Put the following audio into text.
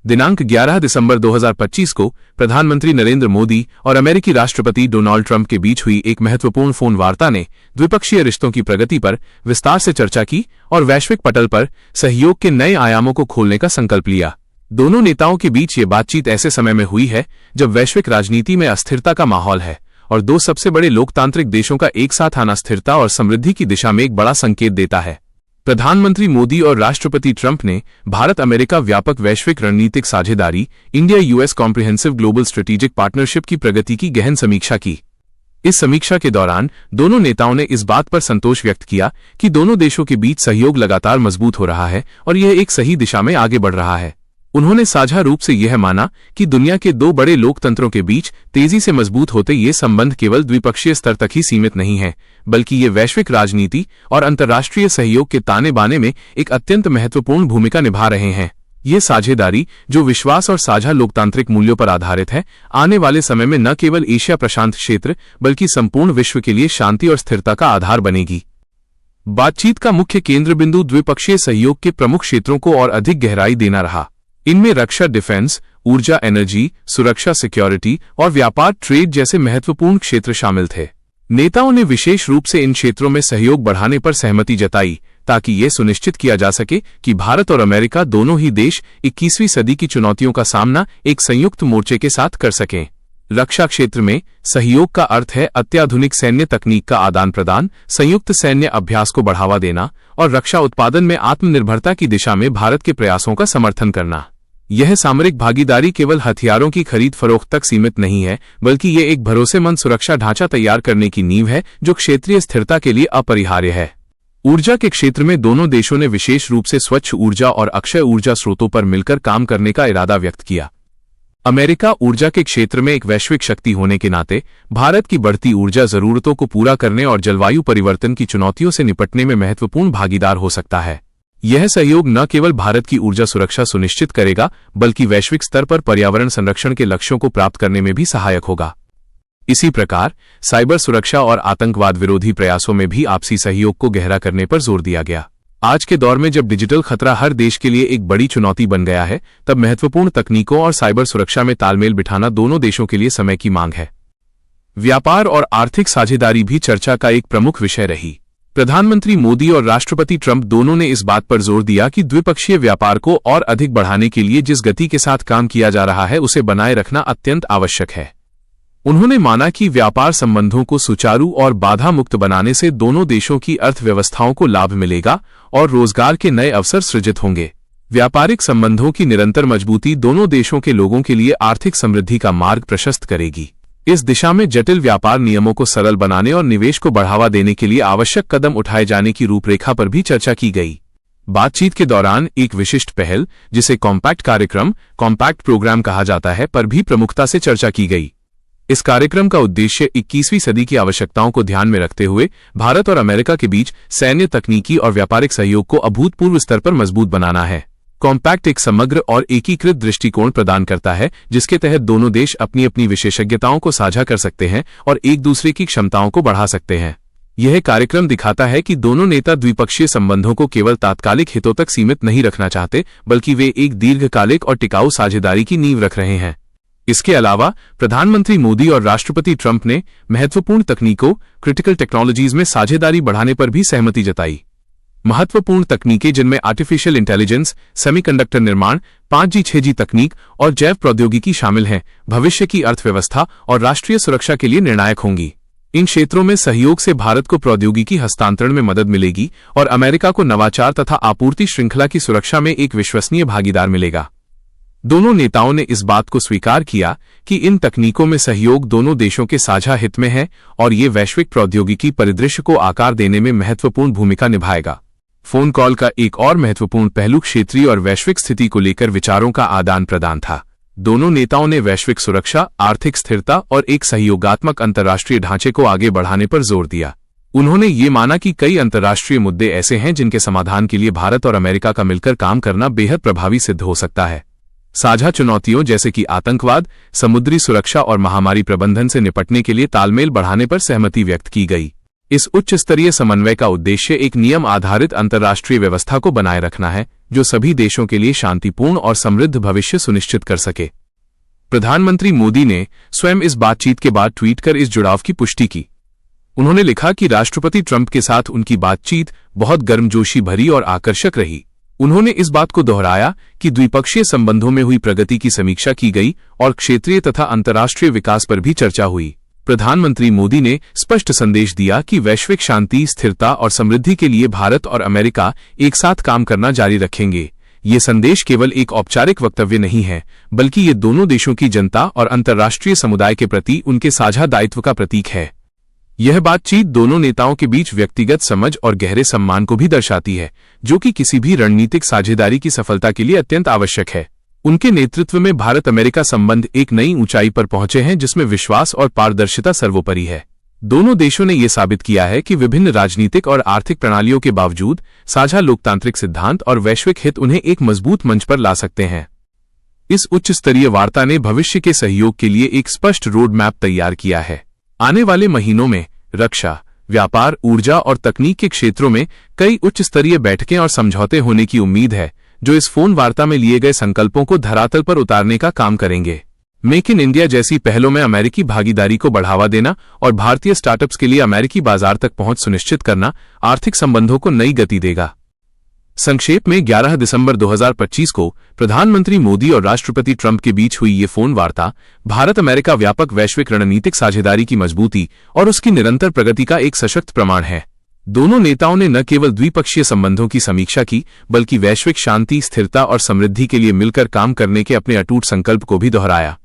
दिनांक 11 दिसंबर 2025 को प्रधानमंत्री नरेंद्र मोदी और अमेरिकी राष्ट्रपति डोनाल्ड ट्रंप के बीच हुई एक महत्वपूर्ण फोन वार्ता ने द्विपक्षीय रिश्तों की प्रगति पर विस्तार से चर्चा की और वैश्विक पटल पर सहयोग के नए आयामों को खोलने का संकल्प लिया। दोनों नेताओं के बीच ये बातचीत ऐसे समय में हुई है जब वैश्विक राजनीति में अस्थिरता का माहौल है और दो सबसे बड़े लोकतांत्रिक देशों का एक साथ आना स्थिरता और समृद्धि की दिशा में एक बड़ा संकेत देता है। प्रधानमंत्री मोदी और राष्ट्रपति ट्रंप ने भारत अमेरिका व्यापक वैश्विक रणनीतिक साझेदारी India US comprehensive global strategic partnership की प्रगति की गहन समीक्षा की। इस समीक्षा के दौरान दोनों नेताओं ने इस बात पर संतोष व्यक्त किया कि दोनों देशों के बीच सहयोग लगातार मजबूत हो रहा है और यह एक सही दिशा में आगे बढ़ रहा है। उन्होंने साझा रूप से यह माना कि दुनिया के दो बड़े लोकतंत्रों के बीच तेजी से मजबूत होते ये संबंध केवल द्विपक्षीय स्तर तक ही सीमित नहीं है, बल्कि ये वैश्विक राजनीति और अंतर्राष्ट्रीय सहयोग के ताने बाने में एक अत्यंत महत्वपूर्ण भूमिका निभा रहे हैं। ये साझेदारी, जो विश्वास और साझा लोकतांत्रिक मूल्यों पर आधारित है, आने वाले समय में न केवल एशिया प्रशांत क्षेत्र बल्कि संपूर्ण विश्व के लिए शांति और स्थिरता का आधार बनेगी। बातचीत का मुख्य केंद्र बिंदु द्विपक्षीय सहयोग के प्रमुख क्षेत्रों को और अधिक गहराई देना रहा। इनमें रक्षा, डिफेंस, ऊर्जा, एनर्जी, सुरक्षा, सिक्योरिटी और व्यापार, ट्रेड जैसे महत्वपूर्ण क्षेत्र शामिल थे। नेताओं ने विशेष रूप से इन क्षेत्रों में सहयोग बढ़ाने पर सहमति जताई ताकि ये सुनिश्चित किया जा सके कि भारत और अमेरिका दोनों ही देश 21वीं सदी की चुनौतियों का सामना एक संयुक्त मोर्चे के साथ कर सकें। रक्षा क्षेत्र में सहयोग का अर्थ है अत्याधुनिक सैन्य तकनीक का आदान प्रदान, संयुक्त सैन्य अभ्यास को बढ़ावा देना और रक्षा उत्पादन में आत्मनिर्भरता की दिशा में भारत के प्रयासों का समर्थन करना। यह सामरिक भागीदारी केवल हथियारों की खरीद फरोख्त तक सीमित नहीं है, बल्कि ये एक भरोसेमंद सुरक्षा ढांचा तैयार करने की नींव है जो क्षेत्रीय स्थिरता के लिए अपरिहार्य है। ऊर्जा के क्षेत्र में दोनों देशों ने विशेष रूप से स्वच्छ ऊर्जा और अक्षय ऊर्जा स्रोतों पर मिलकर काम करने का इरादा व्यक्त किया। अमेरिका ऊर्जा के क्षेत्र में एक वैश्विक शक्ति होने के नाते भारत की बढ़ती ऊर्जा जरूरतों को पूरा करने और जलवायु परिवर्तन की चुनौतियों से निपटने में महत्वपूर्ण भागीदार हो सकता है। यह सहयोग न केवल भारत की ऊर्जा सुरक्षा सुनिश्चित करेगा, बल्कि वैश्विक स्तर पर पर्यावरण संरक्षण के लक्ष्यों को प्राप्त करने में भी सहायक होगा। इसी प्रकार साइबर सुरक्षा और आतंकवाद विरोधी प्रयासों में भी आपसी सहयोग को गहरा करने पर जोर दिया गया। आज के दौर में जब डिजिटल खतरा हर देश के लिए एक बड़ी चुनौती बन गया है, तब महत्वपूर्ण तकनीकों और साइबर सुरक्षा में तालमेल बिठाना दोनों देशों के लिए समय की मांग है। व्यापार और आर्थिक साझेदारी भी चर्चा का एक प्रमुख विषय रही। प्रधानमंत्री मोदी और राष्ट्रपति ट्रंप दोनों ने इस बात पर जोर दिया कि द्विपक्षीय व्यापार को और अधिक बढ़ाने के लिए जिस गति के साथ काम किया जा रहा है उसे बनाए रखना अत्यंत आवश्यक है। उन्होंने माना कि व्यापार संबंधों को सुचारू और बाधा मुक्त बनाने से दोनों देशों की अर्थव्यवस्थाओं को लाभ मिलेगा और रोजगार के नए अवसर सृजित होंगे। व्यापारिक संबंधों की निरंतर मजबूती दोनों देशों के लोगों के लिए आर्थिक समृद्धि का मार्ग प्रशस्त करेगी। इस दिशा में जटिल व्यापार नियमों को सरल बनाने और निवेश को बढ़ावा देने के लिए आवश्यक कदम उठाए जाने की रूपरेखा पर भी चर्चा की गई। बातचीत के दौरान एक विशिष्ट पहल, जिसे कॉम्पैक्ट कार्यक्रम, कॉम्पैक्ट प्रोग्राम कहा जाता है, पर भी प्रमुखता से चर्चा की गई। इस कार्यक्रम का उद्देश्य 21वीं सदी की आवश्यकताओं को ध्यान में रखते हुए भारत और अमेरिका के बीच सैन्य, तकनीकी और व्यापारिक सहयोग को अभूतपूर्व स्तर पर मजबूत बनाना है। कॉम्पैक्ट एक समग्र और एकीकृत दृष्टिकोण प्रदान करता है, जिसके तहत दोनों देश अपनी अपनी विशेषज्ञताओं को साझा कर सकते हैं और एक दूसरे की क्षमताओं को बढ़ा सकते हैं। यह कार्यक्रम दिखाता है कि दोनों नेता द्विपक्षीय संबंधों को केवल तात्कालिक हितों तक सीमित नहीं रखना चाहते, बल्कि वे एक दीर्घकालिक और टिकाऊ साझेदारी की नींव रख रहे हैं। इसके अलावा प्रधानमंत्री मोदी और राष्ट्रपति ट्रंप ने महत्वपूर्ण तकनीकों, क्रिटिकल टेक्नोलॉजीज में साझेदारी बढ़ाने पर भी सहमति जताई। महत्वपूर्ण तकनीकें, जिनमें आर्टिफिशियल इंटेलिजेंस, सेमीकंडक्टर निर्माण, 5G, 6G तकनीक और जैव प्रौद्योगिकी शामिल हैं, भविष्य की अर्थव्यवस्था और राष्ट्रीय सुरक्षा के लिए निर्णायक होंगी। इन क्षेत्रों में सहयोग से भारत को प्रौद्योगिकी हस्तांतरण में मदद मिलेगी और अमेरिका को नवाचार तथा आपूर्ति श्रृंखला की सुरक्षा में एक विश्वसनीय भागीदार मिलेगा। दोनों नेताओं ने इस बात को स्वीकार किया कि इन तकनीकों में सहयोग दोनों देशों के साझा हित में है और ये वैश्विक प्रौद्योगिकी परिदृश्य को आकार देने में महत्वपूर्ण भूमिका निभाएगा। फोन कॉल का एक और महत्वपूर्ण पहलू क्षेत्रीय और वैश्विक स्थिति को लेकर विचारों का आदान प्रदान था। दोनों नेताओं ने वैश्विक सुरक्षा, आर्थिक स्थिरता और एक सहयोगात्मक अंतर्राष्ट्रीय ढांचे को आगे बढ़ाने पर जोर दिया। उन्होंने ये माना कि कई अंतर्राष्ट्रीय मुद्दे ऐसे हैं जिनके समाधान के लिए भारत और अमेरिका का मिलकर काम करना बेहद प्रभावी सिद्ध हो सकता है। साझा चुनौतियों जैसे कि आतंकवाद, समुद्री सुरक्षा और महामारी प्रबंधन से निपटने के लिए तालमेल बढ़ाने पर सहमति व्यक्त की गई। इस उच्च स्तरीय समन्वय का उद्देश्य एक नियम आधारित अंतर्राष्ट्रीय व्यवस्था को बनाए रखना है, जो सभी देशों के लिए शांतिपूर्ण और समृद्ध भविष्य सुनिश्चित कर सके। प्रधानमंत्री मोदी ने स्वयं इस बातचीत के बाद ट्वीट कर इस जुड़ाव की पुष्टि की। उन्होंने लिखा कि राष्ट्रपति ट्रंप के साथ उनकी बातचीत बहुत गर्मजोशी भरी और आकर्षक रही। उन्होंने इस बात को दोहराया कि द्विपक्षीय संबंधों में हुई प्रगति की समीक्षा की गई और क्षेत्रीय तथा अंतर्राष्ट्रीय विकास पर भी चर्चा हुई। प्रधानमंत्री मोदी ने स्पष्ट संदेश दिया कि वैश्विक शांति, स्थिरता और समृद्धि के लिए भारत और अमेरिका एक साथ काम करना जारी रखेंगे। ये संदेश केवल एक औपचारिक वक्तव्य नहीं है, बल्कि ये दोनों देशों की जनता और अंतर्राष्ट्रीय समुदाय के प्रति उनके साझा दायित्व का प्रतीक है। यह बातचीत दोनों नेताओं के बीच व्यक्तिगत समझ और गहरे सम्मान को भी दर्शाती है, जो कि किसी भी रणनीतिक साझेदारी की सफलता के लिए अत्यंत आवश्यक है। उनके नेतृत्व में भारत अमेरिका संबंध एक नई ऊंचाई पर पहुंचे हैं, जिसमें विश्वास और पारदर्शिता सर्वोपरि है। दोनों देशों ने यह साबित किया है कि विभिन्न राजनीतिक और आर्थिक प्रणालियों के बावजूद साझा लोकतांत्रिक सिद्धांत और वैश्विक हित उन्हें एक मजबूत मंच पर ला सकते हैं। इस उच्च स्तरीय वार्ता ने भविष्य के सहयोग के लिए एक स्पष्ट रोड मैप तैयार किया है। आने वाले महीनों में रक्षा, व्यापार, ऊर्जा और तकनीक के क्षेत्रों में कई उच्च स्तरीय बैठकें और समझौते होने की उम्मीद है, जो इस फोन वार्ता में लिए गए संकल्पों को धरातल पर उतारने का काम करेंगे। मेक इन इंडिया जैसी पहलों में अमेरिकी भागीदारी को बढ़ावा देना और भारतीय स्टार्टअप्स के लिए अमेरिकी बाजार तक पहुंच सुनिश्चित करना आर्थिक संबंधों को नई गति देगा। संक्षेप में 11 दिसंबर 2025 को प्रधानमंत्री मोदी और राष्ट्रपति ट्रंप के बीच हुई ये फोन वार्ता भारत अमेरिका व्यापक वैश्विक रणनीतिक साझेदारी की मजबूती और उसकी निरंतर प्रगति का एक सशक्त प्रमाण है। दोनों नेताओं ने न केवल द्विपक्षीय संबंधों की समीक्षा की, बल्कि वैश्विक शांति, स्थिरता और समृद्धि के लिए मिलकर काम करने के अपने अटूट संकल्प को भी दोहराया।